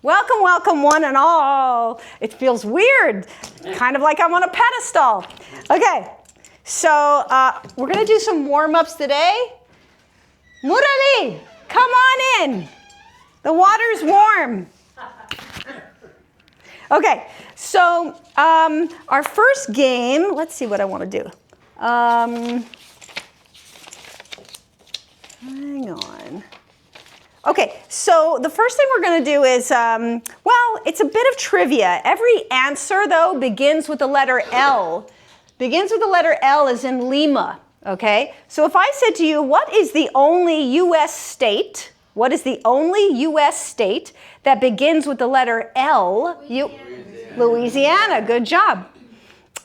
Welcome, welcome, one and all. It feels weird, kind of like I'm on a pedestal. Okay, so we're going to do some warm-ups today. Murali, come on in. The water's warm. Okay, so our first game, let's see what I want to do. Hang on. Okay, so the first thing we're going to do is, well, it's a bit of trivia. Every answer, though, begins with the letter L. Begins with the letter L as in Lima, okay? So if I said to you, what is the only U.S. state, what is the only U.S. state that begins with the letter L? Louisiana, good job.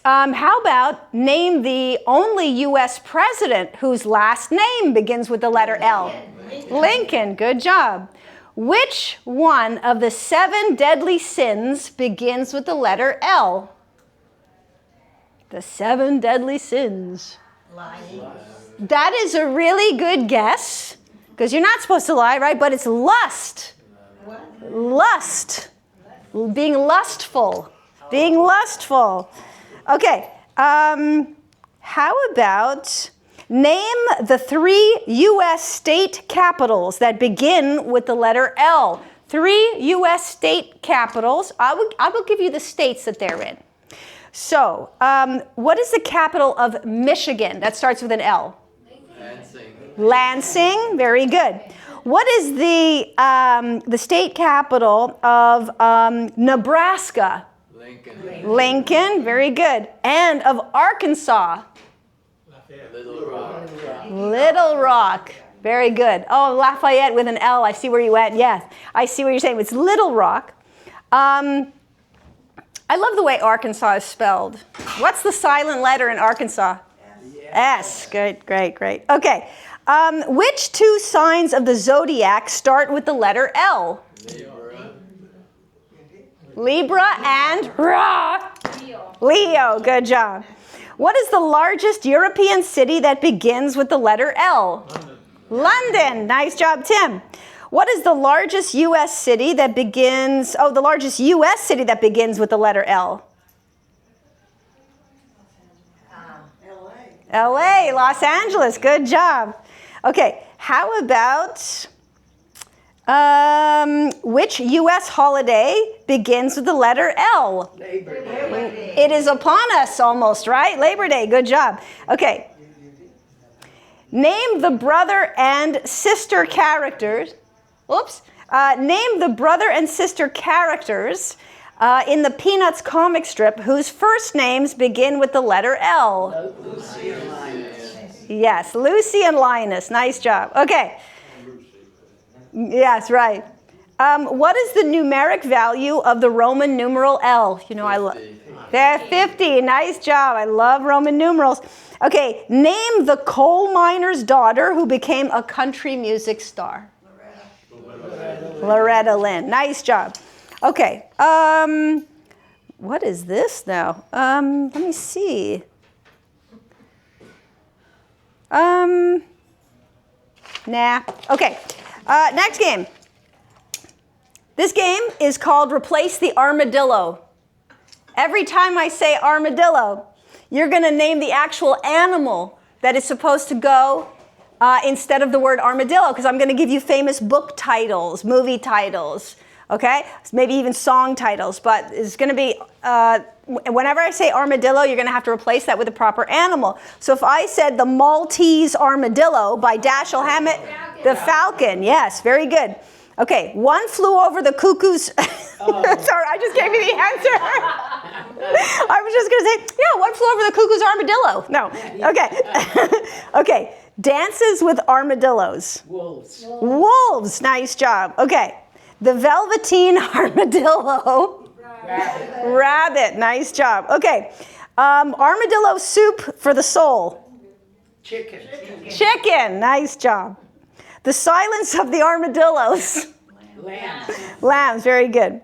How about name the only U.S. president whose last name begins with the letter L? Lincoln, good job. Which one of the 7 deadly sins begins with the letter L? The 7 deadly sins. Lying. That is a really good guess, because you're not supposed to lie, right? But it's lust. What? Lust. Being lustful. Being lustful. Okay. How about name the 3 U.S. state capitals that begin with the letter L? 3 U.S. state capitals. I will give you the states that they're in. So, what is the capital of Michigan that starts with an L? Lansing. Lansing, very good. What is the state capital of Nebraska? Lincoln. Lincoln, very good. And of Arkansas? Little Rock. Little Rock, very good. Oh, Lafayette with an L, I see where you went. Yes, I see what you're saying. It's Little Rock. I love the way Arkansas is spelled. What's the silent letter in Arkansas? S. Great, great, great. Okay. Which 2 signs of the zodiac start with the letter L? Libra and Ra. Leo, good job. What is the largest European city that begins with the letter L? London. Nice job, Tim. What is the largest U.S. city that begins, the largest U.S. city that begins with the letter L? L.A. L.A., Los Angeles. Good job. Okay, how about which U.S. holiday begins with the letter L? Labor Day. It is upon us almost, right? Labor Day. Good job. Okay. Name the brother and sister characters. Oops. Name the brother and sister characters in the Peanuts comic strip whose first names begin with the letter L. Lucy and Linus. Yes, Lucy and Linus. Nice job. Okay. Yes, right. What is the numeric value of the Roman numeral L? You know, I love. There, 50. Nice job. I love Roman numerals. Okay, name the coal miner's daughter who became a country music star. Loretta Lynn. Nice job. Okay. What is this now? Let me see. Nah. Okay. Next game. This game is called Replace the Armadillo. Every time I say armadillo, you're going to name the actual animal that is supposed to go instead of the word armadillo, because I'm going to give you famous book titles, movie titles, okay? Maybe even song titles, but it's going to be, whenever I say armadillo, you're going to have to replace that with a proper animal. So if I said the Maltese armadillo by Dashiell Hammett, the falcon, yes, very good. Okay, One Flew Over the Cuckoo's... Sorry, I just gave you the answer. I was just going to say, yeah, One Flew Over the Cuckoo's armadillo. No, okay. Okay, Dances with Armadillos. Wolves. Wolves, nice job. Okay, The Velveteen Armadillo. Rabbit, nice job. Okay, armadillo soup for the soul. Chicken. Chicken, nice job. The Silence of the Armadillos. Lambs. Lambs, very good.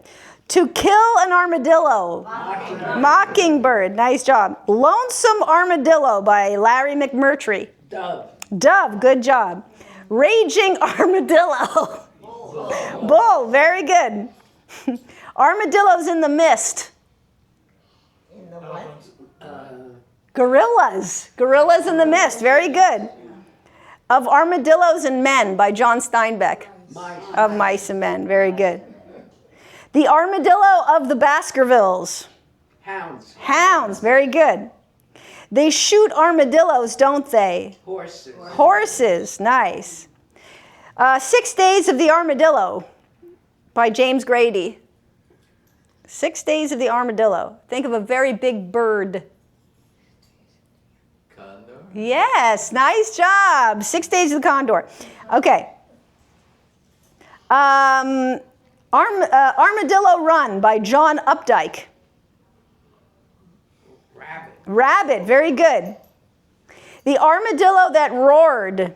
To Kill an Armadillo. Mockingbird, nice job. Lonesome Armadillo by Larry McMurtry. Dove. Dove, good job. Raging Armadillo. Bull, very good. Armadillos in the mist. In the what? Gorillas. Gorillas in the mist. Very good. Of Armadillos and Men by John Steinbeck. Of Mice and Men. Very good. The Armadillo of the Baskervilles. Hounds. Hounds. Very good. They shoot armadillos, don't they? Horses. Horses. Nice. 6 Days of the Armadillo by James Grady. 6 Days of the Armadillo. Think of a very big bird. Condor. Yes, nice job. 6 Days of the Condor. Okay. Armadillo Run by John Updike. Rabbit. Rabbit, very good. The Armadillo That Roared.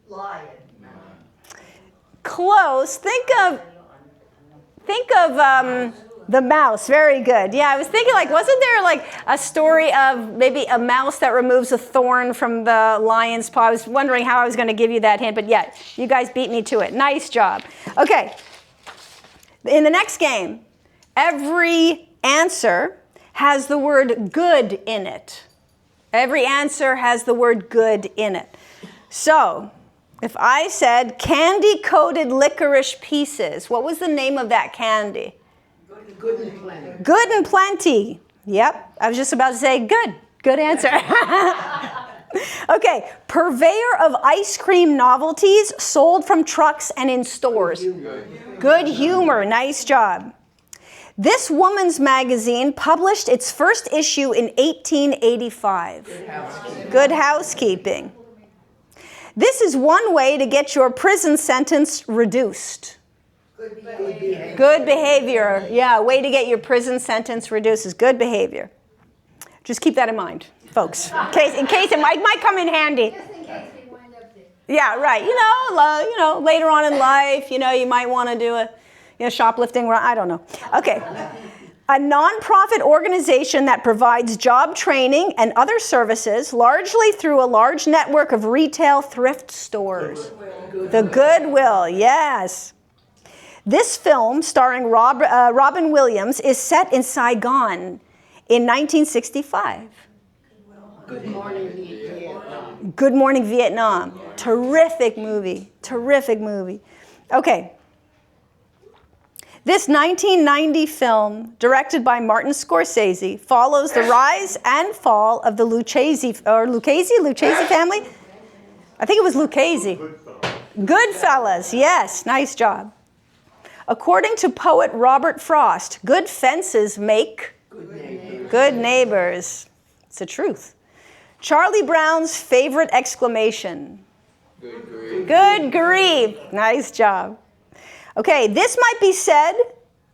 Lion. Close. Think of the mouse. Very good. Yeah, I was thinking, like, wasn't there like a story of maybe a mouse that removes a thorn from the lion's paw? I was wondering how I was going to give you that hint, but yeah, you guys beat me to it. Nice job. Okay. In the next game, every answer has the word good in it. Every answer has the word good in it. So, if I said candy-coated licorice pieces, what was the name of that candy? Good and plenty. Good and Plenty. Yep, I was just about to say good. Good answer. Okay, purveyor of ice cream novelties sold from trucks and in stores. Good humor. Nice job. This woman's magazine published its first issue in 1885. Good Housekeeping. This is one way to get your prison sentence reduced. Good behavior. Good behavior. Yeah, way to get your prison sentence reduced is good behavior. Just keep that in mind, folks, in case it might come in handy. Just in case we wind up there. Yeah, right. You know, later on in life, you might want to do a shoplifting run. I don't know. Okay. A nonprofit organization that provides job training and other services largely through a large network of retail thrift stores. The Goodwill, yes. This film, starring Robin Williams, is set in Saigon in 1965. Good morning, Vietnam. Good Morning Vietnam. Terrific movie. Terrific movie. Okay. This 1990 film, directed by Martin Scorsese, follows the rise and fall of the Lucchese family. I think it was Lucchese. Goodfellas, yes, nice job. According to poet Robert Frost, good fences make good neighbors. It's the truth. Charlie Brown's favorite exclamation. Good grief. Good grief. Nice job. Okay, this might be said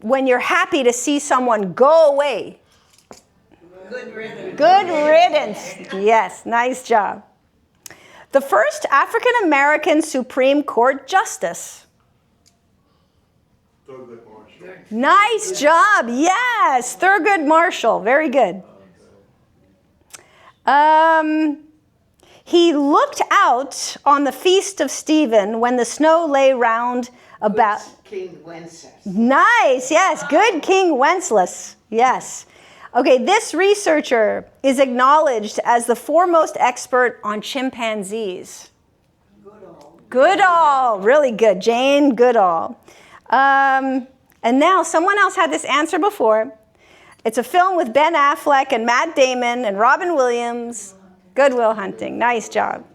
when you're happy to see someone go away. Good riddance. Good riddance. Yes, nice job. The first African American Supreme Court Justice. Nice job. Yes, Thurgood Marshall. Very good. He looked out on the feast of Stephen when the snow lay round about. King Wenceslas. Nice. Yes, good King Wenceslas. Yes. Okay, this researcher is acknowledged as the foremost expert on chimpanzees. Goodall. Really good. Jane Goodall. And now someone else had this answer before. It's a film with Ben Affleck and Matt Damon and Robin Williams. Good Will Hunting. Nice job.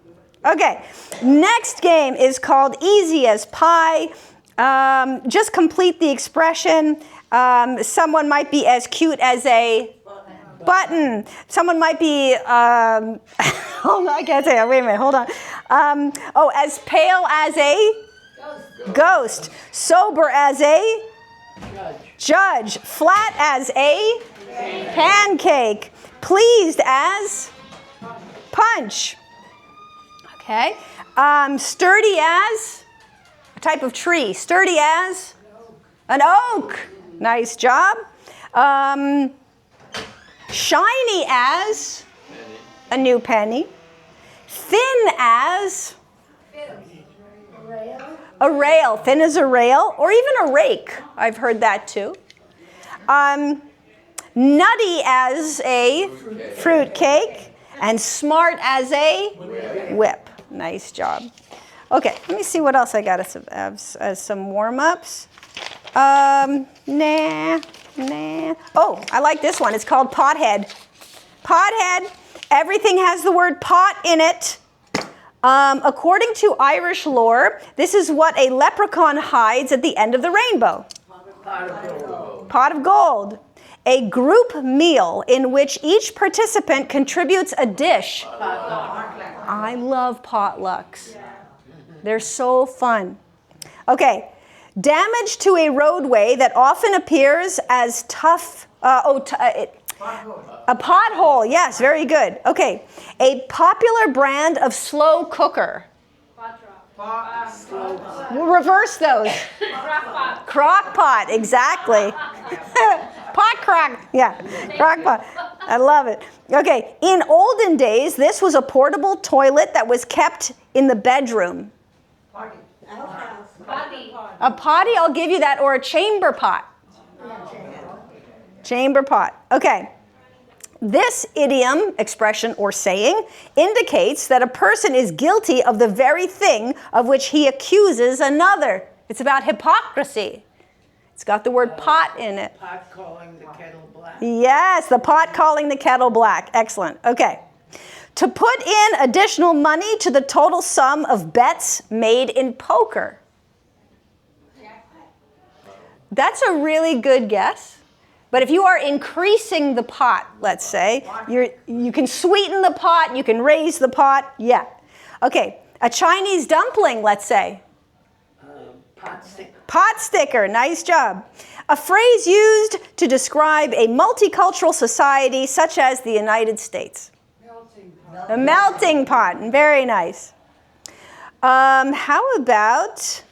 Okay, next game is called Easy as Pie. Just complete the expression. Someone might be as cute as a button. Someone might be, hold on, I can't say that. Wait a minute, hold on. As pale as a ghost. Sober as a judge. Flat as a pancake. Pleased as punch. Okay. Sturdy as a type of tree. Sturdy as an oak. Nice job. Shiny as a new penny. Thin as A rail, thin as a rail, or even a rake. I've heard that too. Nutty as a fruit cake, and smart as a whip. Nice job. Okay, let me see what else I got as some warm-ups. Nah. Oh, I like this one. It's called pothead. Pothead. Everything has the word pot in it. According to Irish lore, this is what a leprechaun hides at the end of the rainbow. Pot of gold. A group meal in which each participant contributes a dish. I love potlucks. They're so fun. Okay. Damage to a roadway that often appears as tough. A pothole. Yes, very good. Okay. A popular brand of slow cooker. We'll reverse those. Crock pot, exactly. Pot crock. Yeah, crock pot. I love it. Okay. In olden days, this was a portable toilet that was kept in the bedroom. A potty, I'll give you that, or a chamber pot. Chamber pot. Okay. This idiom, expression, or saying indicates that a person is guilty of the very thing of which he accuses another. It's about hypocrisy. It's got the word pot in it. Pot calling the kettle black. Yes, the pot calling the kettle black. Excellent. Okay. To put in additional money to the total sum of bets made in poker. That's a really good guess. But if you are increasing the pot, let's say, you can sweeten the pot, you can raise the pot. Yeah. Okay. A Chinese dumpling, let's say. Pot sticker. Pot sticker. Nice job. A phrase used to describe a multicultural society such as the United States. A melting pot. Very nice. How about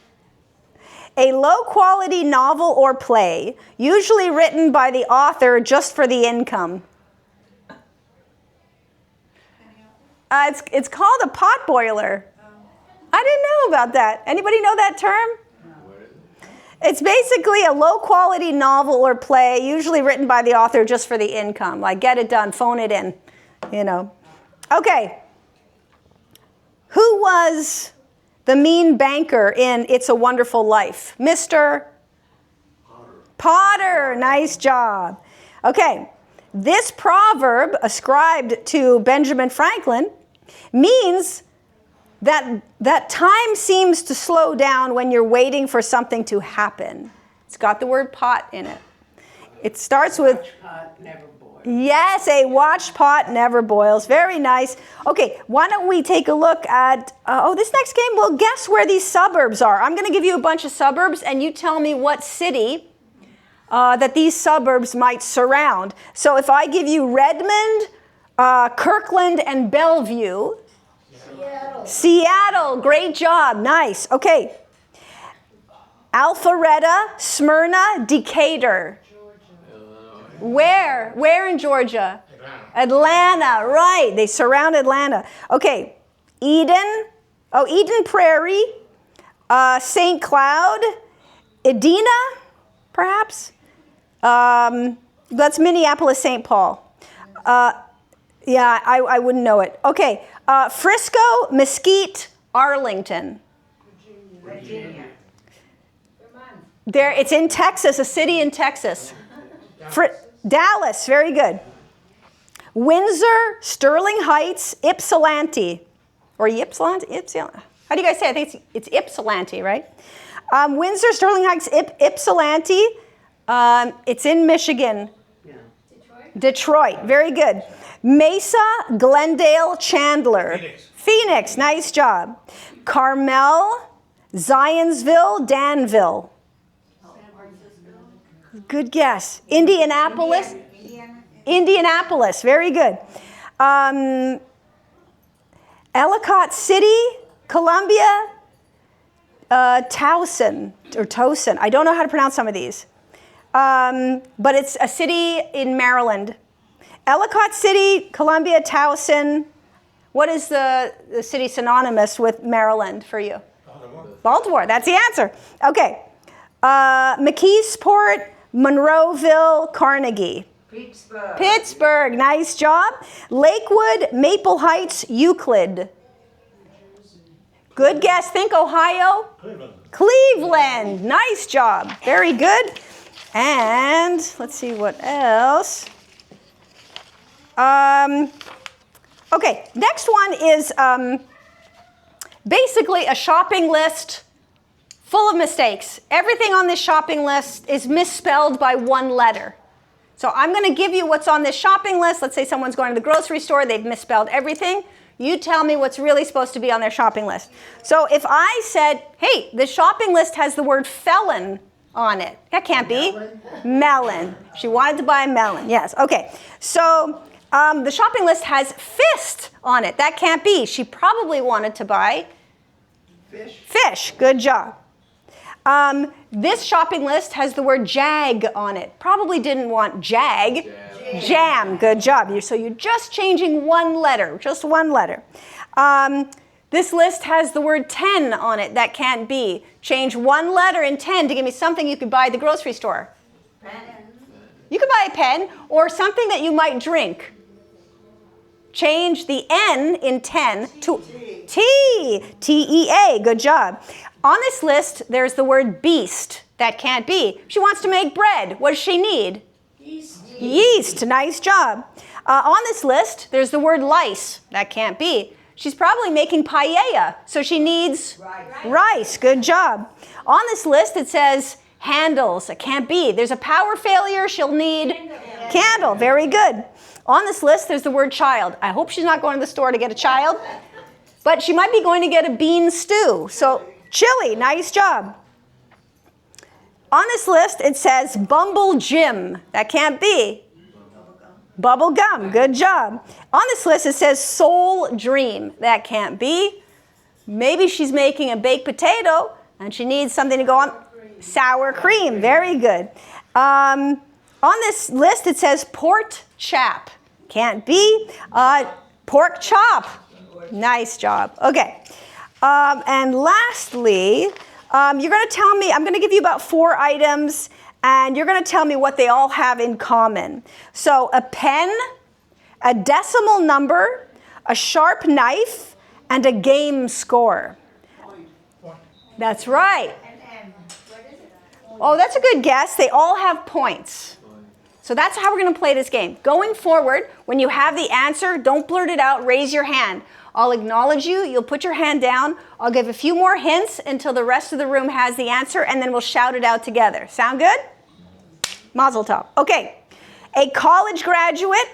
a low-quality novel or play, usually written by the author just for the income? It's called a pot boiler. I didn't know about that. Anybody know that term? It's basically a low-quality novel or play, usually written by the author just for the income. Like, get it done, phone it in, you know. Okay. Who was the mean banker in It's a Wonderful Life? Mr. Potter. Nice job. Okay. This proverb, ascribed to Benjamin Franklin, means that time seems to slow down when you're waiting for something to happen. It's got the word pot in it. It starts with... Pot never boils. Yes, a watched pot never boils. Very nice. Okay, why don't we take a look at... this next game, well, guess where these suburbs are. I'm going to give you a bunch of suburbs, and you tell me what city that these suburbs might surround. So if I give you Redmond, Kirkland, and Bellevue... Seattle, great job, nice. Okay. Alpharetta, Smyrna, Decatur. Where in Georgia? Atlanta, right. They surround Atlanta. Okay. Eden Prairie, St. Cloud, Edina, perhaps. That's Minneapolis, St. Paul. Yeah, I wouldn't know it. Okay. Frisco, Mesquite, Arlington. Virginia. There, it's in Texas, a city in Texas. Dallas, very good. Windsor, Sterling Heights, Ypsilanti. Or Ypsilanti? How do you guys say it? I think it's Ypsilanti, right? Windsor, Sterling Heights, Ypsilanti. It's in Michigan. Yeah. Detroit, very good. Mesa, Glendale, Chandler. Phoenix, nice job. Carmel, Zionsville, Danville. Good guess. Indianapolis. Indianapolis, very good. Ellicott City, Columbia, Towson. I don't know how to pronounce some of these. But it's a city in Maryland. Ellicott City, Columbia, Towson. What is the city synonymous with Maryland for you? Baltimore, that's the answer. Okay. McKeesport, Monroeville, Carnegie. Pittsburgh. Pittsburgh, nice job. Lakewood, Maple Heights, Euclid. Good guess. Think Ohio. Cleveland. Nice job. Very good. And let's see what else. Okay, next one is basically a shopping list full of mistakes. Everything on this shopping list is misspelled by one letter. So I'm going to give you what's on this shopping list. Let's say someone's going to the grocery store. They've misspelled everything. You tell me what's really supposed to be on their shopping list. So if I said, hey, the shopping list has the word felon on it. That can't be. Melon. She wanted to buy a melon. Yes. Okay. So the shopping list has fist on it. That can't be. She probably wanted to buy Fish. fish. Good job. This shopping list has the word jag on it. Probably didn't want jag. Jam. Good job. So you're just changing one letter. Just one letter. This list has the word 10 on it. That can't be. Change one letter in 10 to give me something you could buy at the grocery store. Pen. You could buy a pen or something that you might drink. Change the N in 10 to T. T-E-A. Good job. On this list, there's the word beast. That can't be. She wants to make bread. What does she need? Yeast. Nice job. On this list, there's the word lice. That can't be. She's probably making paella, so she needs rice. Good job. On this list, it says handles. It can't be. There's a power failure. She'll need candle. Very good. On this list, there's the word child. I hope she's not going to the store to get a child, but she might be going to get a bean stew. So chili. Nice job. On this list, it says Bumble Jim. That can't be. Bubble gum. Good job. On this list, it says Soul Dream. That can't be. Maybe she's making a baked potato and she needs something to go on. Sour cream. Very good. On this list, it says Port Chap. Can't be. Pork chop. Nice job. Okay. And lastly, you're going to tell me, I'm going to give you about 4 items, and you're going to tell me what they all have in common. So a pen, a decimal number, a sharp knife, and a game score. That's right. Oh, that's a good guess. They all have points. So that's how we're going to play this game. Going forward, when you have the answer, don't blurt it out, raise your hand. I'll acknowledge you, you'll put your hand down, I'll give a few more hints until the rest of the room has the answer, and then we'll shout it out together. Sound good? Mazel tov. Okay, a college graduate.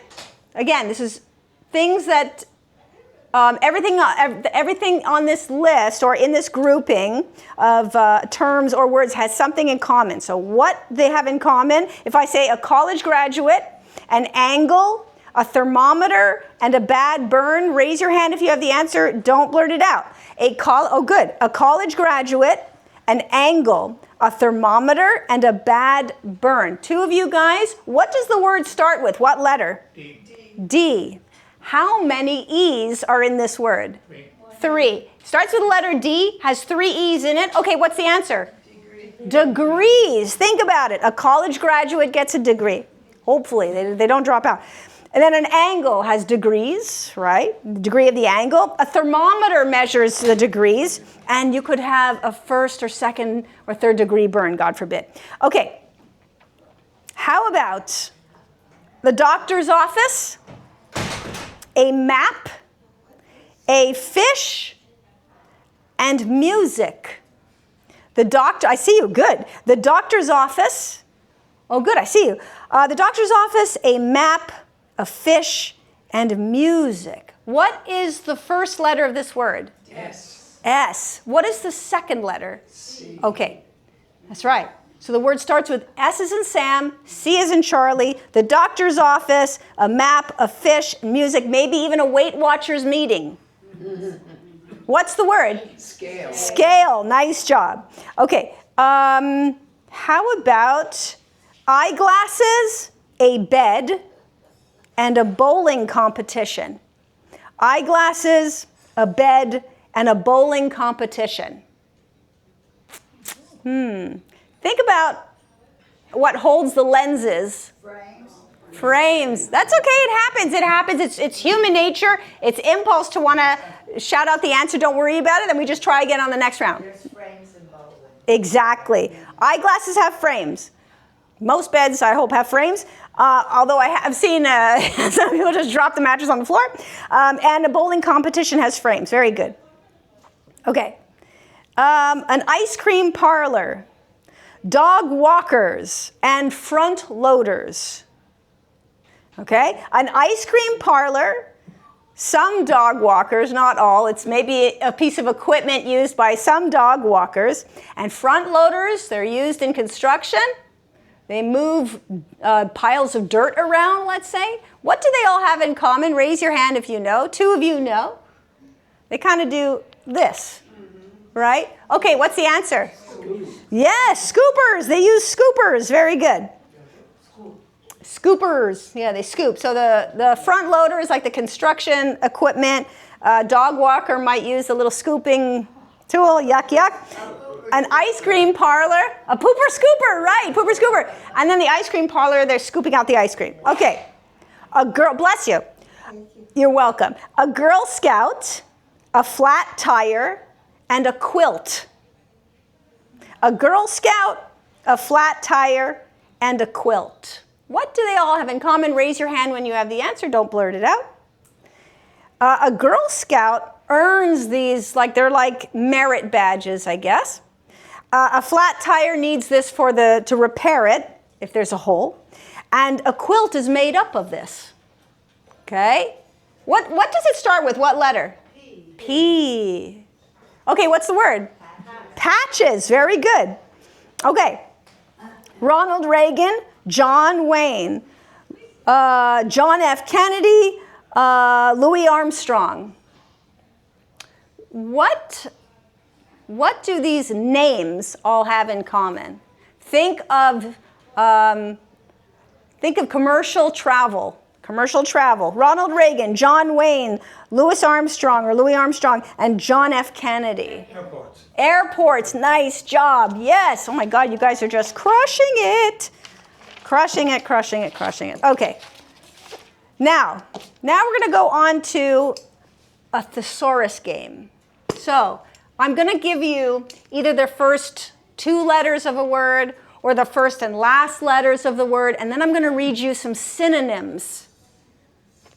Again, this is things that, everything on this list or in this grouping of terms or words has something in common. So what they have in common, if I say a college graduate, an angle, a thermometer, and a bad burn, raise your hand if you have the answer. Don't blurt it out. A college graduate, an angle, a thermometer, and a bad burn. 2 of you guys, what does the word start with? What letter? D. D. How many E's are in this word? 3. Starts with the letter D, has 3 E's in it. Okay, what's the answer? Degrees. Think about it. A college graduate gets a degree. Hopefully, they don't drop out. And then an angle has degrees, right? The degree of the angle. A thermometer measures the degrees, and you could have a 1st or 2nd or 3rd degree burn, God forbid. Okay, how about the doctor's office, a map, a fish, and music? The doctor, I see you, good. The doctor's office, oh good, I see you. The doctor's office, a map, a fish, and music. What is the first letter of this word? S. S. What is the second letter? C. Okay, that's right. So the word starts with S as in Sam, C as in Charlie, the doctor's office, a map, a fish, music, maybe even a Weight Watchers meeting. What's the word? Scale. Scale. Nice job. Okay, how about eyeglasses, a bed, and a bowling competition? Eyeglasses, a bed, and a bowling competition. Think about what holds the lenses. Frames. Frames. That's okay. It happens. It happens. It's human nature. It's impulse to want to shout out the answer. Don't worry about it. Then we just try again on the next round. There's frames involved. Exactly. Eyeglasses have frames. Most beds, I hope, have frames. Although I have seen some people just drop the mattress on the floor. And a bowling competition has frames. Very good. Okay. An ice cream parlor, dog walkers, and front loaders. Okay? An ice cream parlor, some dog walkers, not all. It's maybe a piece of equipment used by some dog walkers. And front loaders, they're used in construction. They move piles of dirt around, let's say. What do they all have in common? Raise your hand if you know. 2 of you know. They kind of do this, right? Okay, what's the answer? Yes, scoopers. They use scoopers. Very good. Scoopers. Yeah, they scoop. So the front loader is like the construction equipment. Dog walker might use a little scooping tool. Yuck, yuck. An ice cream parlor. A pooper scooper, right. Pooper scooper. And then the ice cream parlor, they're scooping out the ice cream. Okay. A girl, bless you. You're welcome. A Girl Scout, a flat tire, and a quilt. A Girl Scout, a flat tire, and a quilt. What do they all have in common? Raise your hand when you have the answer. Don't blurt it out. A Girl Scout earns these, they're like merit badges, I guess. A flat tire needs this to repair it, if there's a hole. And a quilt is made up of this. Okay? What does it start with? What letter? P. P. Okay, what's the word? Patches. Very good. Okay. Ronald Reagan, John Wayne, John F. Kennedy, Louis Armstrong. What do these names all have in common? Think of commercial travel. Commercial travel. Ronald Reagan, John Wayne, Louis Armstrong, and John F. Kennedy. Airports. Airports. Nice job. Yes. Oh my God, you guys are just crushing it. Crushing it, crushing it, crushing it. Okay. Now we're going to go on to a thesaurus game. So I'm going to give you either the first 2 letters of a word or the first and last letters of the word, and then I'm going to read you some synonyms.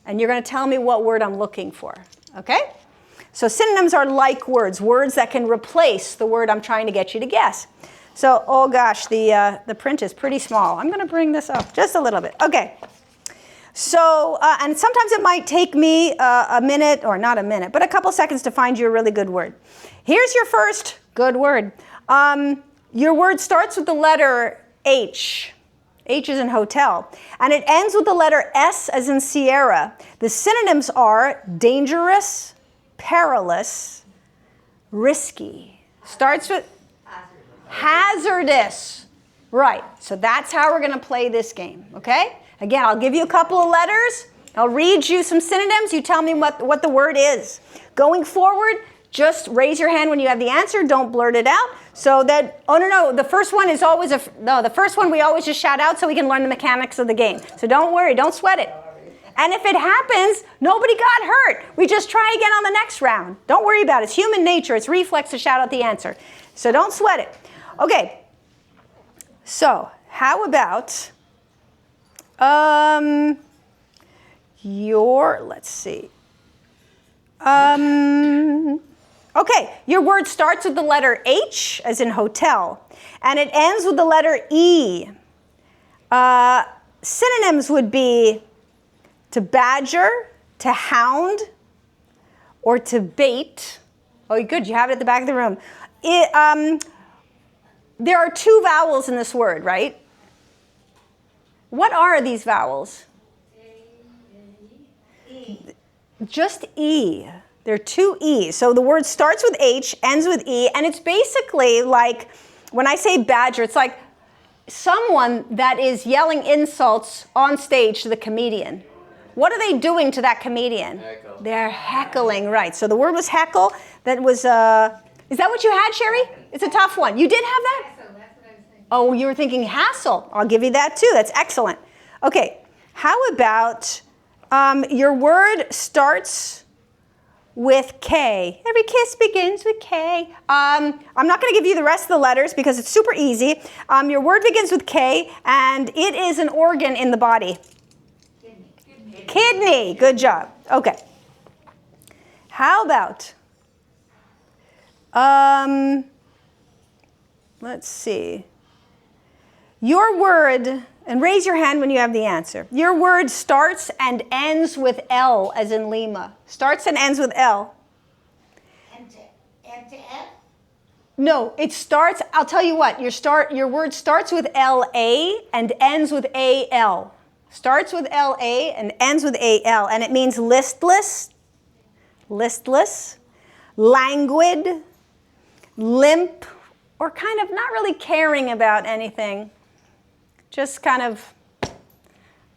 And you're going to tell me what word I'm looking for. Okay? So synonyms are like words, words that can replace the word I'm trying to get you to guess. So, oh gosh, the print is pretty small. I'm going to bring this up just a little bit. Okay. So, and sometimes it might take me a minute, or not a minute, but a couple seconds to find you a really good word. Here's your first good word. Your word starts with the letter H. H is in hotel. And it ends with the letter S as in Sierra. The synonyms are dangerous, perilous, risky. Starts with hazardous. Right. So that's how we're going to play this game. Okay? Again, I'll give you a couple of letters. I'll read you some synonyms. You tell me what the word is. Going forward, just raise your hand when you have the answer. Don't blurt it out. So that, oh no, the first one is always the first one we always just shout out so we can learn the mechanics of the game. So don't worry, don't sweat it. And if it happens, nobody got hurt. We just try again on the next round. Don't worry about it. It's human nature. It's reflex to shout out the answer. So don't sweat it. Okay. So how about let's see. Okay, your word starts with the letter H, as in hotel, and it ends with the letter E. Synonyms would be to badger, to hound, or to bait. Oh, good, you have it at the back of the room. There are 2 vowels in this word, right? What are these vowels? Just E. There are 2 E's. So the word starts with H, ends with E, and it's basically like, when I say badger, it's like someone that is yelling insults on stage to the comedian. What are they doing to that comedian? Heckle. They're heckling, right. So the word was heckle. That was, is that what you had, Sherry? It's a tough one. You did have that? Oh, you were thinking hassle. I'll give you that too. That's excellent. Okay, how about your word starts with K. Every kiss begins with K. I'm not going to give you the rest of the letters because it's super easy. Your word begins with K, and it is an organ in the body. Kidney. Good job. Okay. How about, let's see. Your word, and raise your hand when you have the answer. Your word starts and ends with L, as in Lima. Starts and ends with L. And to F? No, it starts, I'll tell you what, your word starts with L-A and ends with A-L. Starts with L-A and ends with A-L, and it means listless, languid, limp, or kind of not really caring about anything. Just kind of,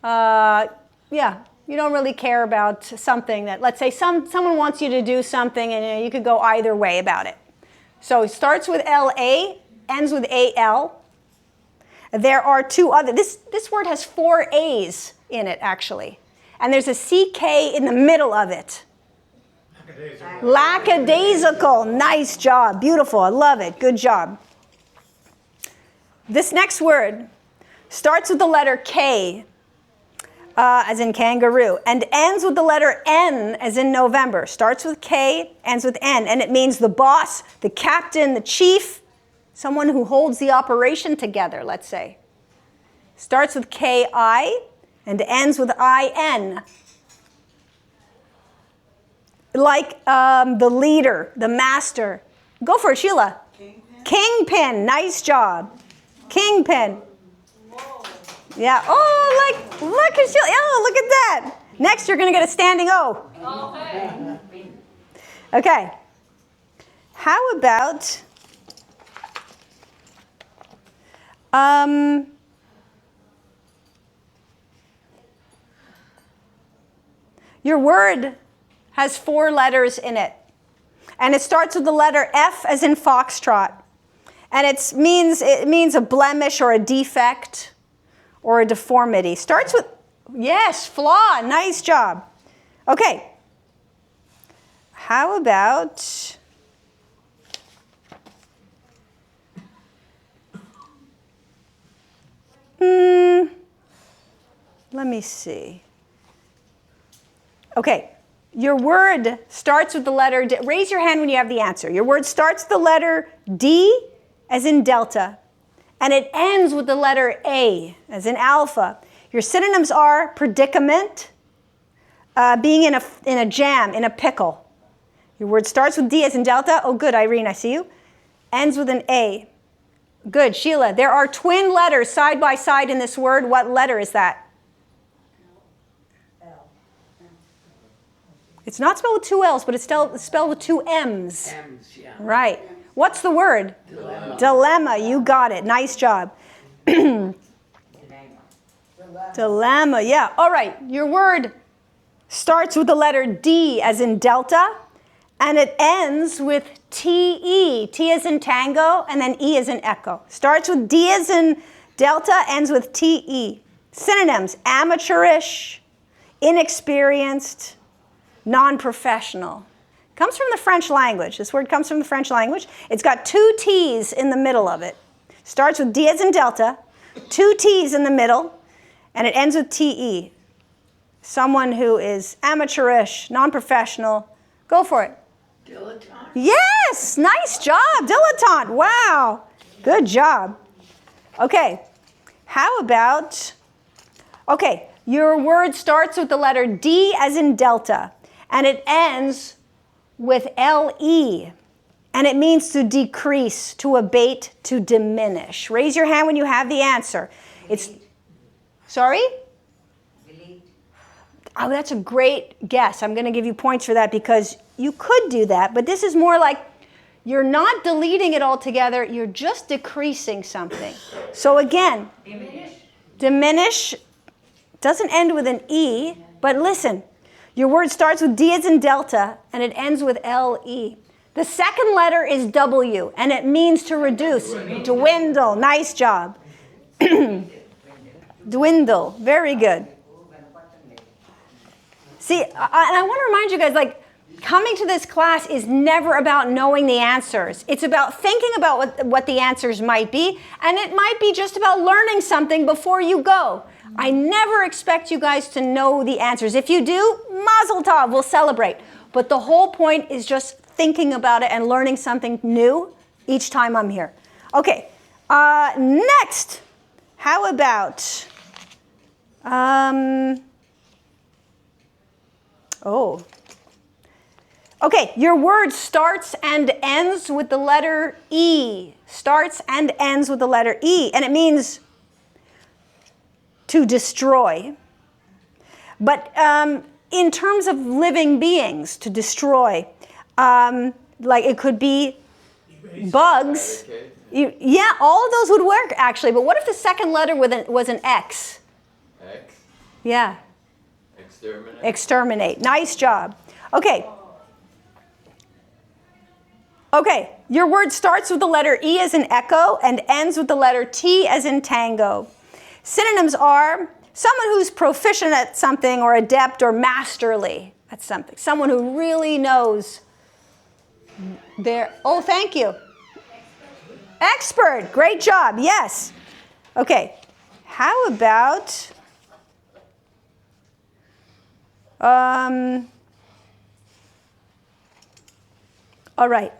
yeah, you don't really care about something that, let's say someone wants you to do something and you could go either way about it. So it starts with L-A, ends with A-L. There are two other, this word has 4 A's in it actually. And there's a C-K in the middle of it. Lackadaisical. Nice job. Beautiful. I love it. Good job. This next word starts with the letter K, as in kangaroo, and ends with the letter N, as in November. Starts with K, ends with N, and it means the boss, the captain, the chief, someone who holds the operation together, let's say. Starts with K-I and ends with I-N. Like the leader, the master. Go for it, Sheila. Kingpin. Kingpin. Nice job. Kingpin. Whoa. Yeah. Oh, look at Sheila. Oh, look at that. Next, you're going to get a standing O. Okay. Okay. How about your word has 4 letters in it. And it starts with the letter F as in foxtrot. And it means a blemish or a defect or a deformity. Starts with, yes, flaw. Nice job. Okay. How about let me see. Okay. Your word starts with the letter D. Raise your hand when you have the answer. Your word starts with the letter D, as in Delta, and it ends with the letter A, as in Alpha. Your synonyms are predicament, being in a jam, in a pickle. Your word starts with D, as in Delta. Oh, good, Irene, I see you. Ends with an A. Good, Sheila. There are twin letters side by side in this word. What letter is that? It's not spelled with 2 L's, but it's spelled with 2 M's. M's, yeah. Right. What's the word? Dilemma. Dilemma. You got it. Nice job. Dilemma. Yeah. All right. Your word starts with the letter D, as in Delta, and it ends with T-E. T as in tango, and then E as in echo. Starts with D as in Delta, ends with T-E. Synonyms: amateurish, inexperienced, non-professional. Comes from the French language. This word comes from the French language. It's got 2 T's in the middle of it. Starts with D as in Delta, 2 T's in the middle, and it ends with T-E. Someone who is amateurish, non-professional. Go for it. Dilettante. Yes! Nice job, dilettante. Wow. Good job. Okay. How about, okay, your word starts with the letter D as in Delta, and it ends with L-E, and it means to decrease, to abate, to diminish. Raise your hand when you have the answer. It's, sorry? Oh, that's a great guess. I'm going to give you points for that because you could do that, but this is more like you're not deleting it altogether, you're just decreasing something. So again, diminish doesn't end with an E, but listen, your word starts with D as in Delta, and it ends with L-E. The second letter is W, and it means to reduce. Dwindle. Nice job. Dwindle. Very good. See, and I want to remind you guys, like, coming to this class is never about knowing the answers. It's about thinking about what the answers might be, and it might be just about learning something before you go. I never expect you guys to know the answers. If you do, mazel tov, we'll celebrate. But the whole point is just thinking about it and learning something new each time I'm here. Okay, next, how about, okay, your word starts and ends with the letter E. Starts and ends with the letter E, and it means to destroy. But in terms of living beings, to destroy, like it could be bugs. Yeah, all of those would work actually, but what if the second letter was an X? X. Yeah. Exterminate. Exterminate. Nice job. Okay. Okay, your word starts with the letter E as in echo and ends with the letter T as in tango. Synonyms are someone who's proficient at something or adept or masterly at something. Someone who really knows their, oh, thank you. Expert, great job, yes. Okay, how about, all right.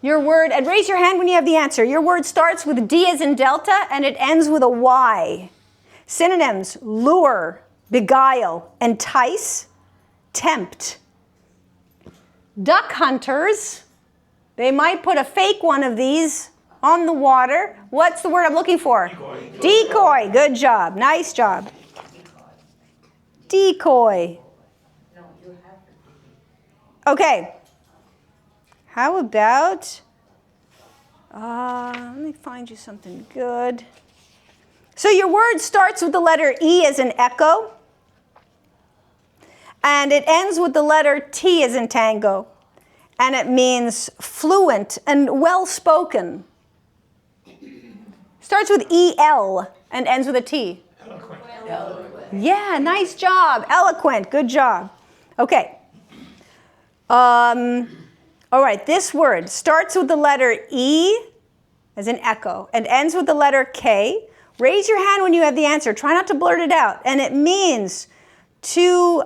Your word, and raise your hand when you have the answer. Your word starts with D as in Delta and it ends with a Y. Synonyms, lure, beguile, entice, tempt. Duck hunters, they might put a fake one of these on the water. What's the word I'm looking for? Decoy. Decoy, good job, nice job. Decoy. Okay. How about, let me find you something good. So your word starts with the letter E as in echo, and it ends with the letter T as in tango, and it means fluent and well-spoken. Starts with E-L and ends with a T. Eloquent. Yeah, nice job. Eloquent, good job. Okay. All right, this word starts with the letter E, as in echo, and ends with the letter K. Raise your hand when you have the answer. Try not to blurt it out. And it means to,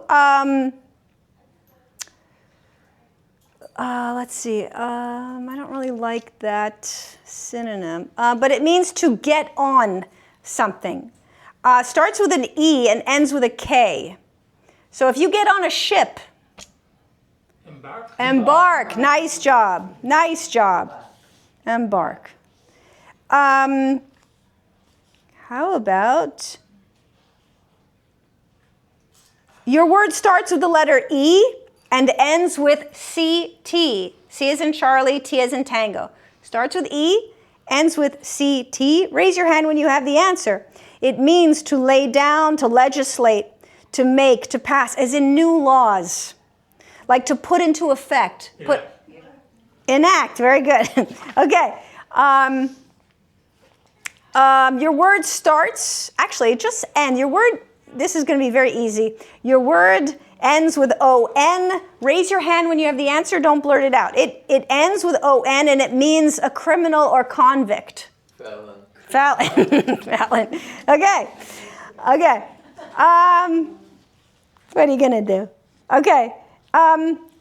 let's see, I don't really like that synonym, but it means to get on something. Starts with an E and ends with a K. So if you get on a ship, Embark. embark. Nice job. Nice job. Embark. How about your word starts with the letter E and ends with C-T. C as in Charlie, T as in Tango. Starts with E, ends with C-T. Raise your hand when you have the answer. It means to lay down, to legislate, to make, to pass, as in new laws. Like to put into effect. Put, enact, very good. Okay. Your word starts, actually it just ends. Your word, this is going to be very easy. Your word ends with O-N. Raise your hand when you have the answer, don't blurt it out. It ends with O-N and it means a criminal or convict. Felon. Felon. Felon. Okay. Okay. What are you going to do? Okay.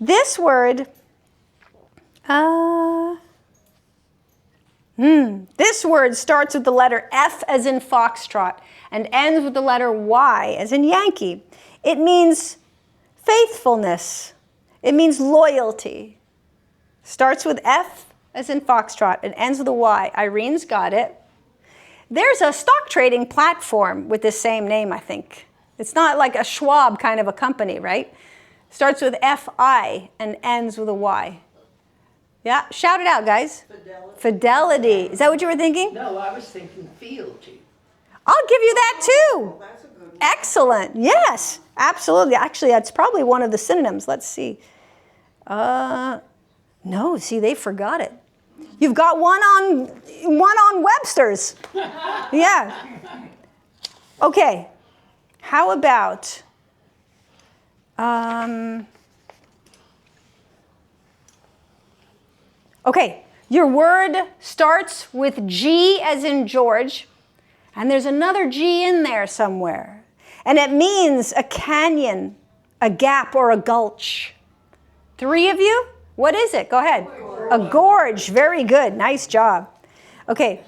This word, this word starts with the letter F as in foxtrot and ends with the letter Y as in Yankee. It means faithfulness. It means loyalty. Starts with F as in foxtrot and ends with a Y. Irene's got it. There's a stock trading platform with the same name, I think. It's not like a Schwab kind of a company, right? Starts with F-I and ends with a Y. Yeah, shout it out, guys. Fidelity. Fidelity. Is that what you were thinking? No, I was thinking fealty. I'll give you that too. That's a good one. Excellent. Yes, absolutely. Actually, that's probably one of the synonyms. Let's see. No, see, they forgot it. You've got one on Webster's. Yeah. Okay. How about okay, your word starts with G as in George, and there's another G in there somewhere. And it means a canyon, a gap, or a gulch. 3 of you? What is it? Go ahead. A gorge. Very good. Nice job. Okay.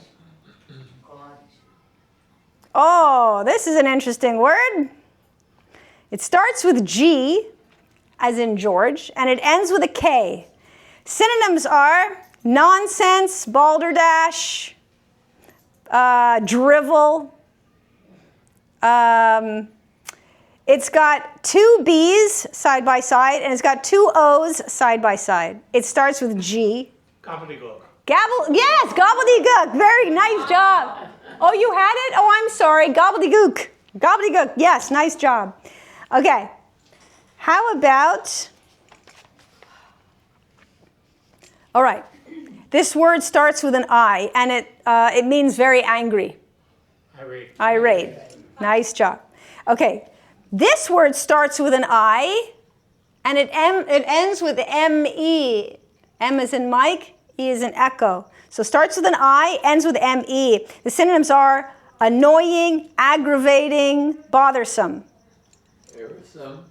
Oh, this is an interesting word. It starts with G, as in George, and it ends with a K. Synonyms are nonsense, balderdash, drivel. It's got 2 B's side by side, and it's got 2 O's side by side. It starts with G. Gobbledygook. Yes, gobbledygook. Very nice job. Oh, you had it? Oh, I'm sorry. Gobbledygook. Gobbledygook. Yes, nice job. Okay. How about... All right. This word starts with an I, and it means very angry. Irate. Irate. Nice job. Okay. This word starts with an I, and it ends with M-E. M as in Mike, E as in echo. So starts with an I, ends with M-E. The synonyms are annoying, aggravating, bothersome. Irksome.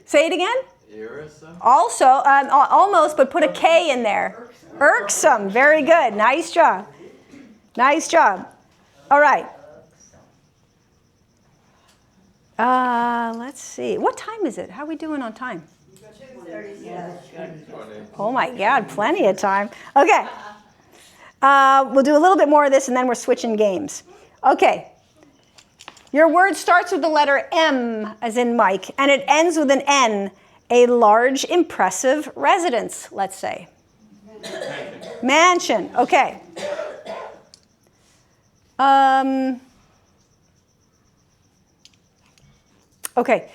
Say it again. Irksome. Also, almost, but put a K in there. Irksome. Very good. Nice job. Nice job. All right. Let's see. What time is it? How are we doing on time? 20. Oh my God, plenty of time. Okay. We'll do a little bit more of this and then we're switching games. Okay. Your word starts with the letter M as in Mike and it ends with an N. A large, impressive residence, let's say. Mansion. Okay. Okay.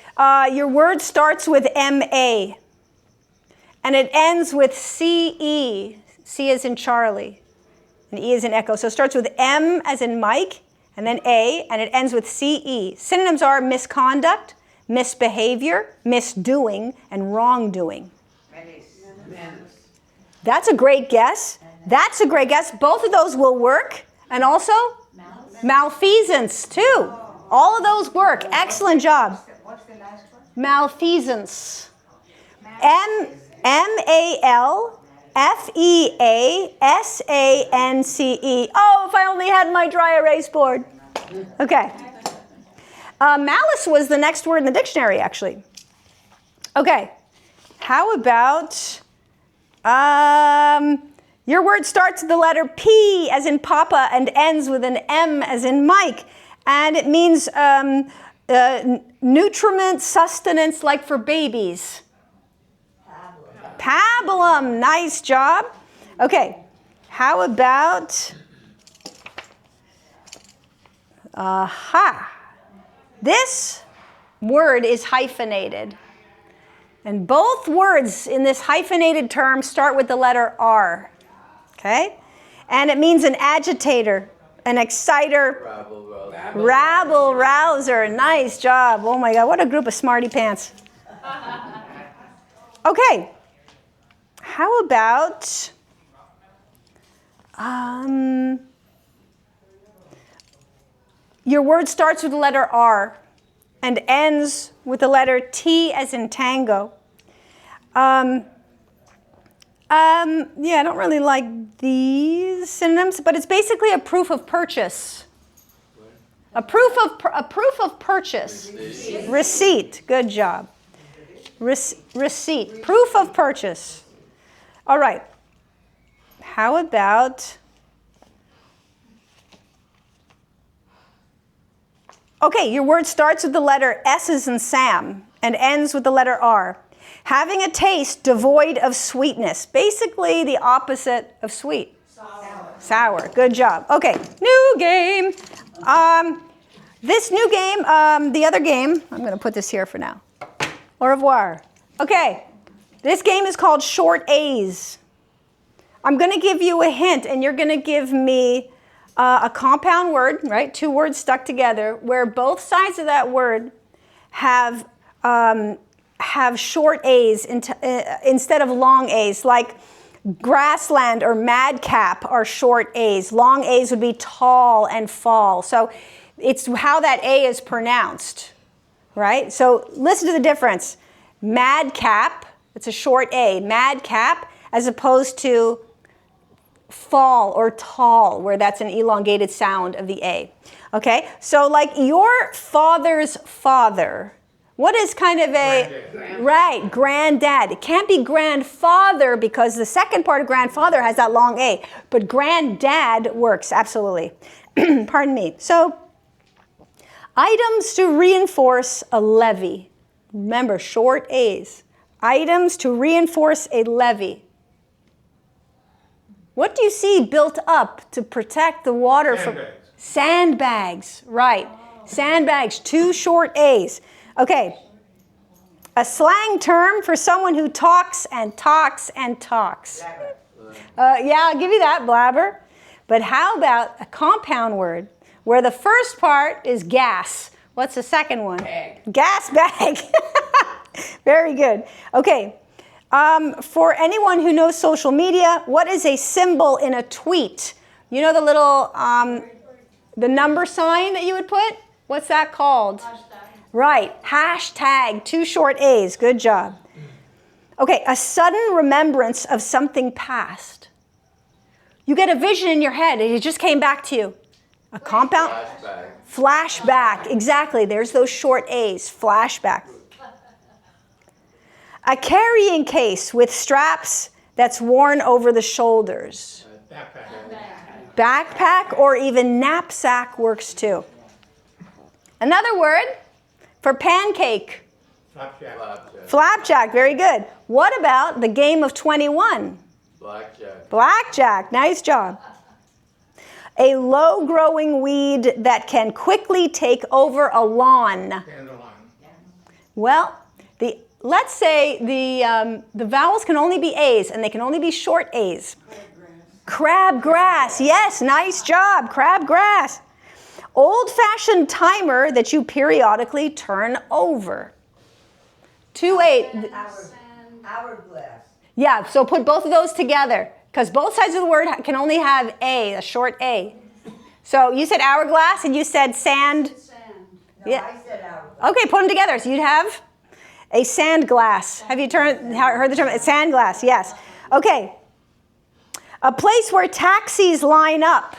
Your word starts with M-A. And it ends with C-E. C as in Charlie. And E as in echo. So it starts with M as in Mike, and then A, and it ends with C-E. Synonyms are misconduct, misbehavior, misdoing, and wrongdoing. That's a great guess. That's a great guess. Both of those will work. And also, malfeasance, too. All of those work. Excellent job. What's the last one? Malfeasance. M-A-L-F-E-A-S-A-N-C-E. Oh, if I only had my dry erase board. Okay. Malice was the next word in the dictionary, actually. Okay. How about... your word starts with the letter P as in Papa and ends with an M as in Mike. And it means nutriment, sustenance, like for babies. Pabulum. Nice job. Okay. How about... This word is hyphenated. And both words in this hyphenated term start with the letter R. Okay? And it means an agitator, an exciter, rabble rouser. Nice job. Oh my God, what a group of smarty pants. Okay. How about your word starts with the letter R and ends with the letter T as in tango. Yeah, I don't really like these synonyms, but it's basically a proof of purchase. A proof of purchase. Receipt. Good job. Receipt. Proof of purchase. All right. How about... Okay, your word starts with the letter S as in Sam and ends with the letter R. Having a taste devoid of sweetness. Basically the opposite of sweet. Sour. Good job. Okay, new game. This new game, the other game, I'm going to put this here for now. Au revoir. Okay, this game is called Short A's. I'm going to give you a hint, and you're going to give me a compound word, right? Two words stuck together, where both sides of that word have short A's instead of long A's, like grassland or madcap are short A's. Long A's would be tall and fall. So it's how that A is pronounced, right? So listen to the difference. Madcap, it's a short A. Madcap, as opposed to fall or tall, where that's an elongated sound of the A. Okay, so like your father's father, what is kind of a, right, granddad. It can't be grandfather because the second part of grandfather has that long A, but granddad works, absolutely. Pardon me. So, items to reinforce a levee. Remember, short A's. Items to reinforce a levee. What do you see built up to protect the water from sandbags? Right. Sandbags, two short A's. Okay. A slang term for someone who talks and talks and talks. Yeah, I'll give you that, blabber. But how about a compound word where the first part is gas? What's the second one? Bag. Gas bag. Very good. Okay. For anyone who knows social media, what is a symbol in a tweet? You know the little, the number sign that you would put? What's that called? Right. Hashtag, two short A's. Good job. Okay, a sudden remembrance of something past. You get a vision in your head and it just came back to you. A compound? Flashback. Exactly. There's those short A's. Flashback. A carrying case with straps that's worn over the shoulders. Backpack or even knapsack works too. Another word for pancake. Flapjack. Very good. What about the game of 21? Blackjack. Nice job. A low-growing weed that can quickly take over a lawn. Well, let's say the vowels can only be A's, and they can only be short A's. Crabgrass. Yes, nice job. Crabgrass. Old-fashioned timer that you periodically turn over. 2-8. Hourglass. Yeah, so put both of those together, because both sides of the word can only have a short A. So you said hourglass, and you said sand. No, Yeah. I said hourglass. Okay, put them together. So you'd have a sand glass. Have you heard the term? Sand glass, yes. Okay. A place where taxis line up.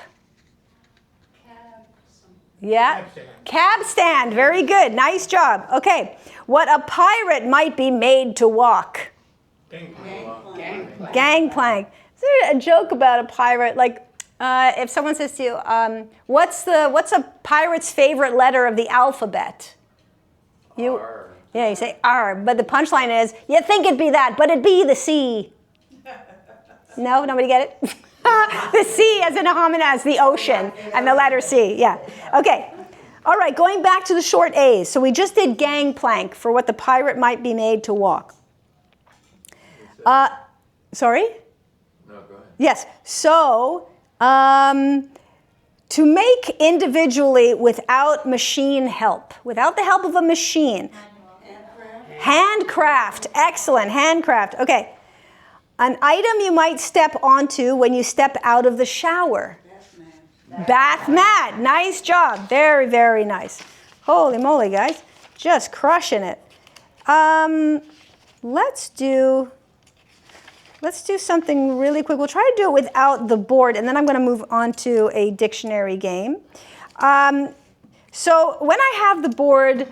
Yeah. Cab stand. Very good. Nice job. Okay. What a pirate might be made to walk. Gangplank. Is there a joke about a pirate? Like, if someone says to you, what's a pirate's favorite letter of the alphabet? R. Yeah, you say R, but the punchline is, you think it'd be that, but it'd be the C. No, nobody get it? The C as in a homonym as the ocean, and the letter C, yeah. Okay, all right, going back to the short A's. So we just did gangplank for what the pirate might be made to walk. Sorry? No, go ahead. Yes, so to make individually without machine help, without the help of a machine. Handcraft, excellent, handcraft. Okay, an item you might step onto when you step out of the shower. Bath mat, nice job, very, very nice. Holy moly, guys, just crushing it. Let's do something really quick. We'll try to do it without the board, and then I'm going to move on to a dictionary game. So when I have the board,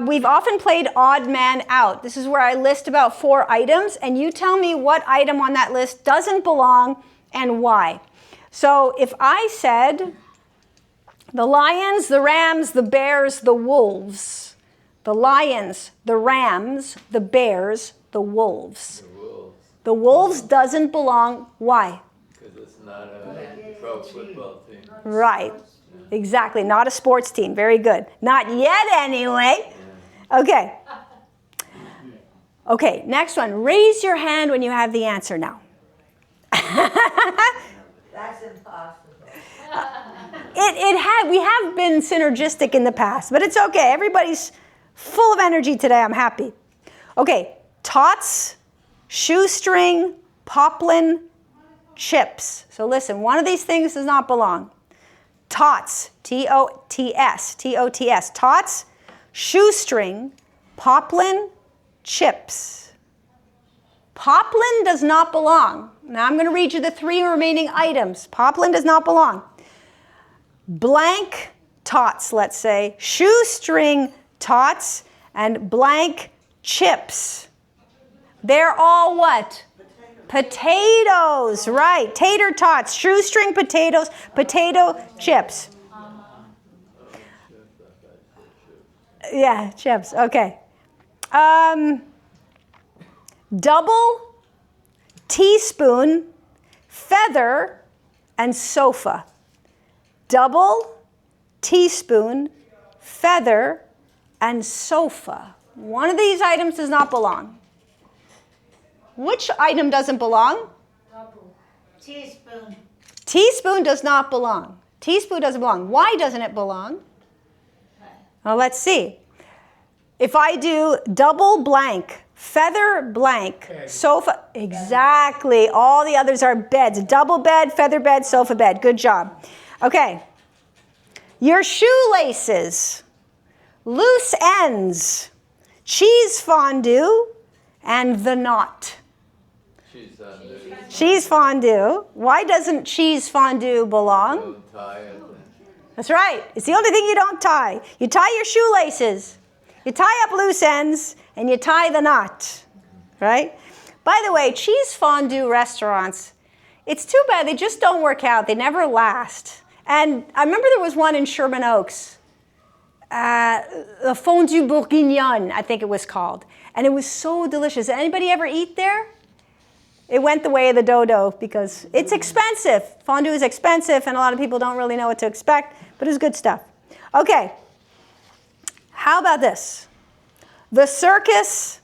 we've often played odd man out. This is where I list about 4 items, and you tell me what item on that list doesn't belong and why. So if I said the lions, the rams, the bears, the wolves. The lions, the rams, the bears, the wolves. The wolves doesn't belong. Why? Because it's not a pro football team. Right. Exactly. Not a sports team. Very good. Not yet, anyway. Okay. Okay, next one. Raise your hand when you have the answer now. That's impossible. We have been synergistic in the past, but it's okay. Everybody's full of energy today. I'm happy. Okay, tots, shoestring, poplin, chips. So listen, one of these things does not belong. Tots, T-O-T-S, T-O-T-S, tots, shoestring, poplin, chips. Poplin does not belong. Now I'm going to read you the 3 remaining items. Poplin does not belong. Blank tots, let's say, shoestring tots, and blank chips. They're all what? Potatoes, right. Tater tots, shoestring potatoes, potato chips. Yeah, chips, okay. Double, teaspoon, feather, and sofa. Double, teaspoon, feather, and sofa. One of these items does not belong. Which item doesn't belong? Double. Teaspoon. Teaspoon does not belong. Teaspoon doesn't belong. Why doesn't it belong? Well, let's see. If I do double blank, feather blank, sofa, exactly. All the others are beds. Double bed, feather bed, sofa bed. Good job. Okay. Your shoelaces, loose ends, cheese fondue, and the knot. Cheese fondue. Cheese fondue. Why doesn't cheese fondue belong? Don't tie it. That's right. It's the only thing you don't tie. You tie your shoelaces. You tie up loose ends, and you tie the knot, right? By the way, cheese fondue restaurants, it's too bad. They just don't work out. They never last. And I remember there was one in Sherman Oaks, the fondue bourguignon, I think it was called. And it was so delicious. Anybody ever eat there? It went the way of the dodo because it's expensive. Fondue is expensive, and a lot of people don't really know what to expect, but it's good stuff. Okay. How about this? The circus,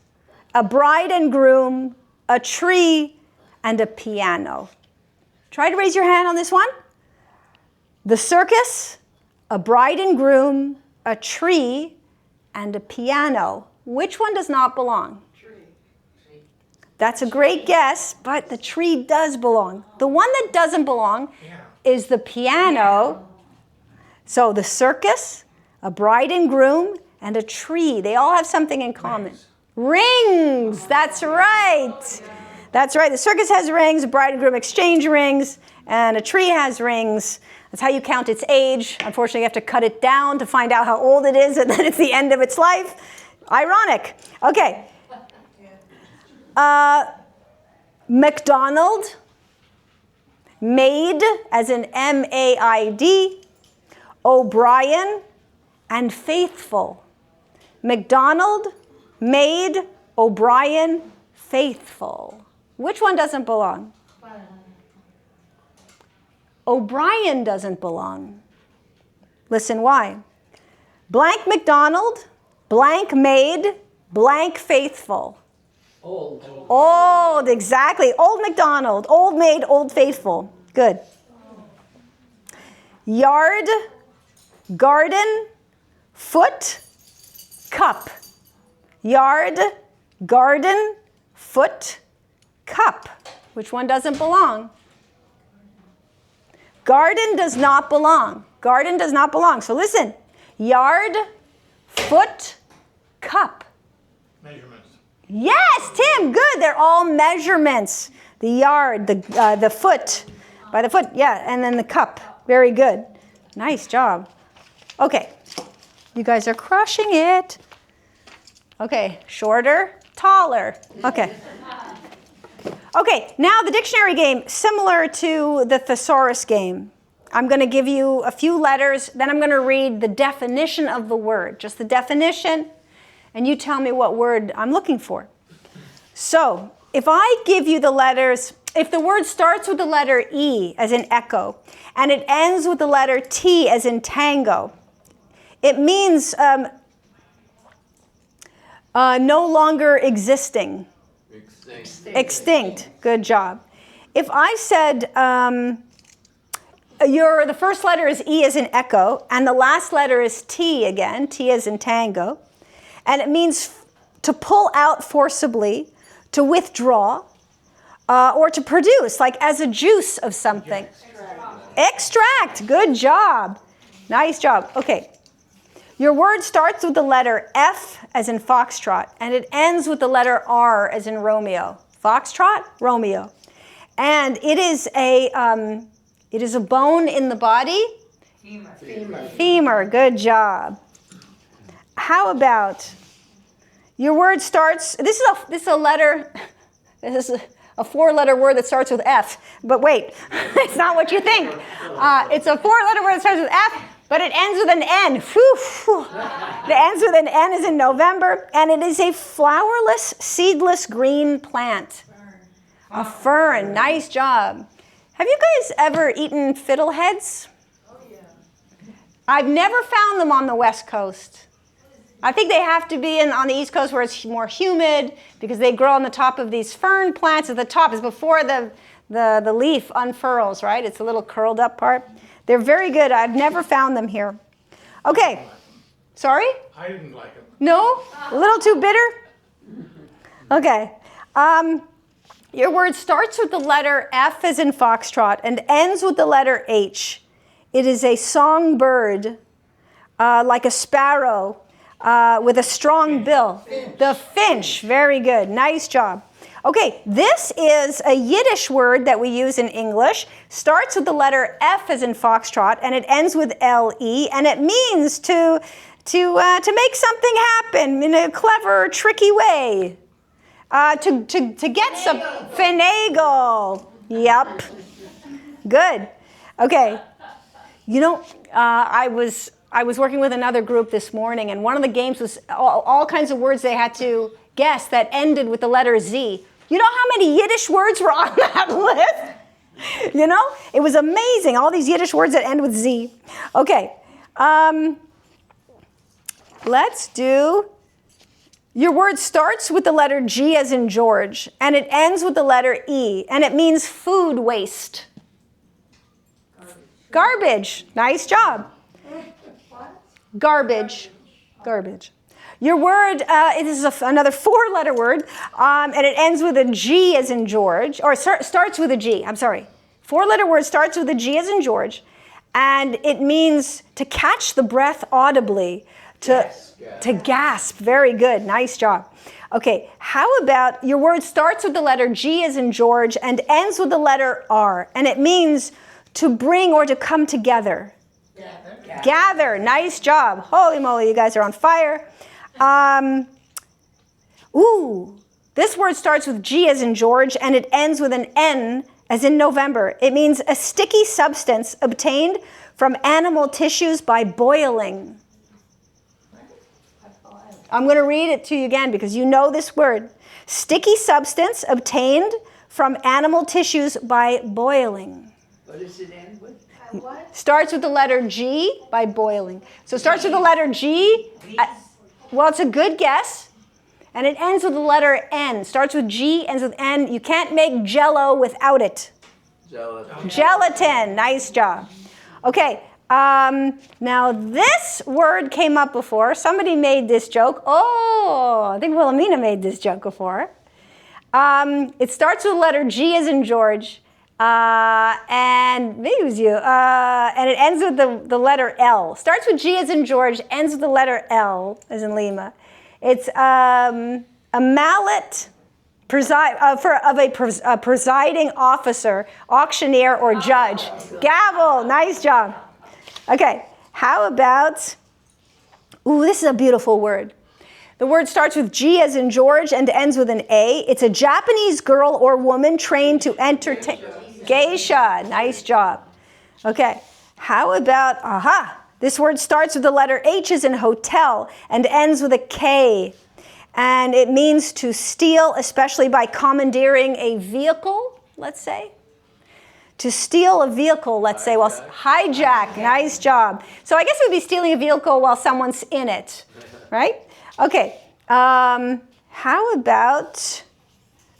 a bride and groom, a tree, and a piano. Try to raise your hand on this one. The circus, a bride and groom, a tree, and a piano. Which one does not belong? Tree. That's a great guess, but the tree does belong. The one that doesn't belong is the piano. So the circus, a bride and groom, and a tree. They all have something in common. Rings. That's right. That's right. The circus has rings, a bride and groom exchange rings, and a tree has rings. That's how you count its age. Unfortunately, you have to cut it down to find out how old it is, and then it's the end of its life. Ironic. Okay. McDonald, maid, as in M-A-I-D, O'Brien, and faithful. McDonald, maid, O'Brien, faithful. Which one doesn't belong? O'Brien doesn't belong. Listen why. Blank McDonald, blank maid, blank faithful. Old. Old, exactly. Old McDonald, old maid, old faithful. Good. Yard, garden, foot, cup. Yard, garden, foot, cup. Which one doesn't belong? Garden does not belong. Garden does not belong. So listen. Yard, foot, cup. Measurements. Yes, Tim, good. They're all measurements. The yard, the foot, by the foot, yeah, and then the cup. Very good. Nice job. Okay, you guys are crushing it. Okay, shorter, taller. Okay. Okay, now the dictionary game, similar to the thesaurus game. I'm going to give you a few letters, then I'm going to read the definition of the word, just the definition, and you tell me what word I'm looking for. So, if I give you the letters, if the word starts with the letter E, as in echo, and it ends with the letter T, as in tango, it means no longer existing. Extinct. Extinct. Good job. if I said the first letter is E as in echo, and the last letter is T again, T as in tango, and it means to pull out forcibly, to withdraw, or to produce, like as a juice of something. Extract. Good job. Nice job. Okay. Your word starts with the letter F as in foxtrot, and it ends with the letter R as in Romeo. Foxtrot, Romeo. And it is a bone in the body. Femur. Good job. How about your word starts, this is a letter, this is a four-letter word that starts with F, but wait, it's not what you think. It's a four-letter word that starts with F, but it ends with an N. Whew, whew. It ends with an N as in November, and it is a flowerless, seedless green plant. A fern. Nice job. Have you guys ever eaten fiddleheads? Oh, yeah. I've never found them on the West Coast. I think they have to be on the East Coast where it's more humid because they grow on the top of these fern plants. At the top is before the leaf unfurls, right? It's a little curled up part. They're very good. I've never found them here. Okay. Sorry? I didn't like them. No? A little too bitter? Okay. Your word starts with the letter F as in foxtrot and ends with the letter H. It is a songbird, like a sparrow, with a strong bill. The finch. Very good. Nice job. Okay, this is a Yiddish word that we use in English. Starts with the letter F as in foxtrot, and it ends with L-E, and it means to make something happen in a clever, tricky way. To get some finagle. Yep. Good. Okay. You know, I was working with another group this morning, and one of the games was all kinds of words they had to guess that ended with the letter Z. You know how many Yiddish words were on that list? You know, it was amazing. All these Yiddish words that end with Z. Okay. Let's do. Your word starts with the letter G as in George, and it ends with the letter E, and it means food waste. Garbage. Nice job. Garbage. Garbage. Your word, it is another four-letter word, and it ends with a G as in George, or starts with a G, I'm sorry. Four-letter word starts with a G as in George, and it means to catch the breath audibly, to gasp. Very good. Nice job. Okay, how about your word starts with the letter G as in George and ends with the letter R, and it means to bring or to come together. Gather. Nice job. Holy moly, you guys are on fire. This word starts with G as in George, and it ends with an N as in November. It means a sticky substance obtained from animal tissues by boiling. I'm going to read it to you again because you know this word. Sticky substance obtained from animal tissues by boiling. What does it end with? What? Starts with the letter G by boiling. So it starts with the letter G. Well, it's a good guess. And it ends with the letter N. Starts with G, ends with N. You can't make Jell-O without it. Gelatin. Gelatin. Nice job. Okay. Now this word came up before. Somebody made this joke. Oh, I think Wilhelmina made this joke before. It starts with the letter G as in George. And maybe it was you. And it ends with the letter L. Starts with G as in George, ends with the letter L as in Lima. It's a mallet of a presiding officer, auctioneer, or judge. Gavel. Nice job. Okay. How about, this is a beautiful word. The word starts with G as in George and ends with an A. It's a Japanese girl or woman trained to entertain. Geisha. Nice job. Okay. How about, this word starts with the letter H as in hotel and ends with a K. And it means to steal, especially by commandeering a vehicle, let's say. To steal a vehicle, let's say, well, hijack. Nice job. So I guess it would be stealing a vehicle while someone's in it, right? Okay. How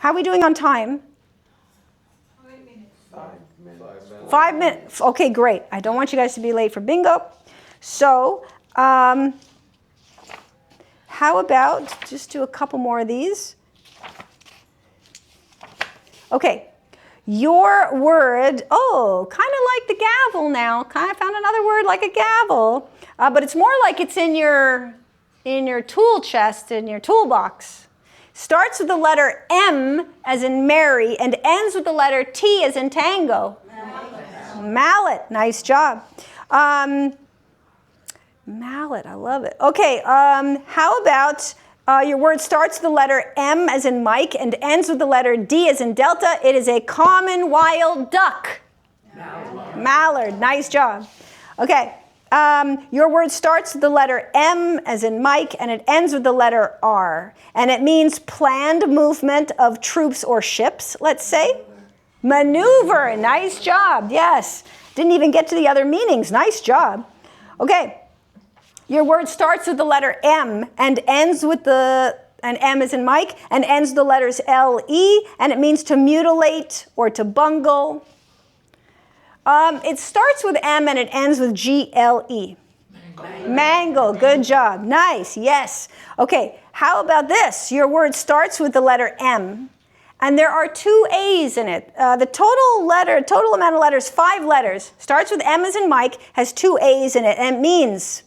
are we doing on time? 5 minutes. Okay, great. I don't want you guys to be late for bingo. So, how about just do a couple more of these? Okay. Your word, oh, kind of like the gavel now. Kind of found another word like a gavel. But it's more like it's in your tool chest, in your toolbox. Starts with the letter M as in Mary and ends with the letter T as in tango. Mallet. Nice job. Mallet, I love it. Okay, how about your word starts with the letter M as in Mike and ends with the letter D as in Delta. It is a common wild duck. Mallard. Nice job. Okay. Your word starts with the letter M as in Mike and it ends with the letter R. And it means planned movement of troops or ships, let's say. Maneuver. Nice job. Yes. Didn't even get to the other meanings. Nice job. Okay. Your word starts with the letter M and ends with and M as in Mike, and ends with the letters L-E, and it means to mutilate or to bungle. It starts with M and it ends with G-L-E. Mangle. Good job. Nice. Yes. Okay. How about this? Your word starts with the letter M, and there are 2 A's in it. The total amount of letters, 5 letters, starts with M as in Mike, has 2 A's in it, and it means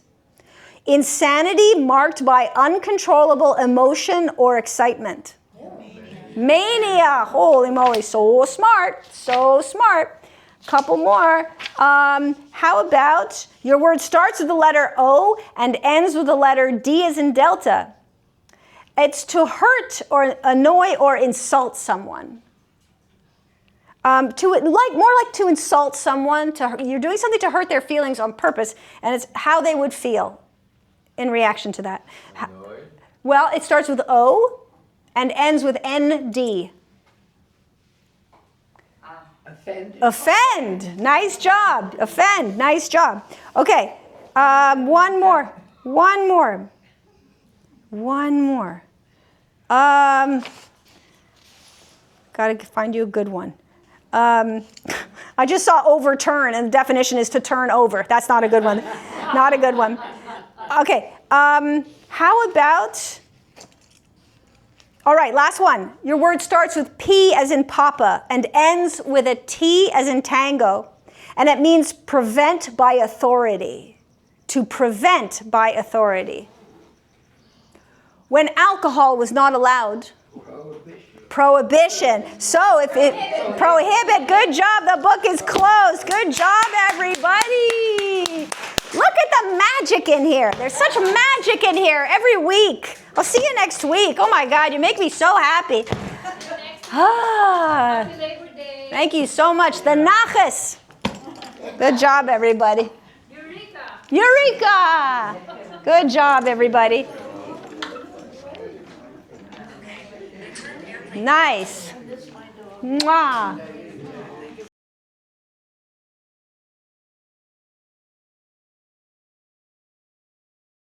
insanity marked by uncontrollable emotion or excitement. Mania. Holy moly, so smart, so smart. Couple more. How about your word starts with the letter O and ends with the letter D as in Delta. It's to hurt or annoy or insult someone. More like to insult someone. You're doing something to hurt their feelings on purpose, and it's how they would feel in reaction to that. Annoyed? Well, it starts with O and ends with N-D. Offended. Offend. Nice job. Offend. Nice job. Okay. One more. Gotta find you a good one. I just saw overturn, and the definition is to turn over. That's not a good one. Not a good one. Okay. How about... All right, last one. Your word starts with P as in Papa and ends with a T as in Tango. And it means prevent by authority. To prevent by authority. When alcohol was not allowed. Prohibition. So if it prohibit, good job. The book is closed. Good job, everybody. Look at the magic in here. There's such magic in here every week. I'll see you next week. Oh my God, you make me so happy. Happy Labor Day. Thank you so much. The Nachas. Good job, everybody. Eureka! Good job, everybody. Nice. Mwah.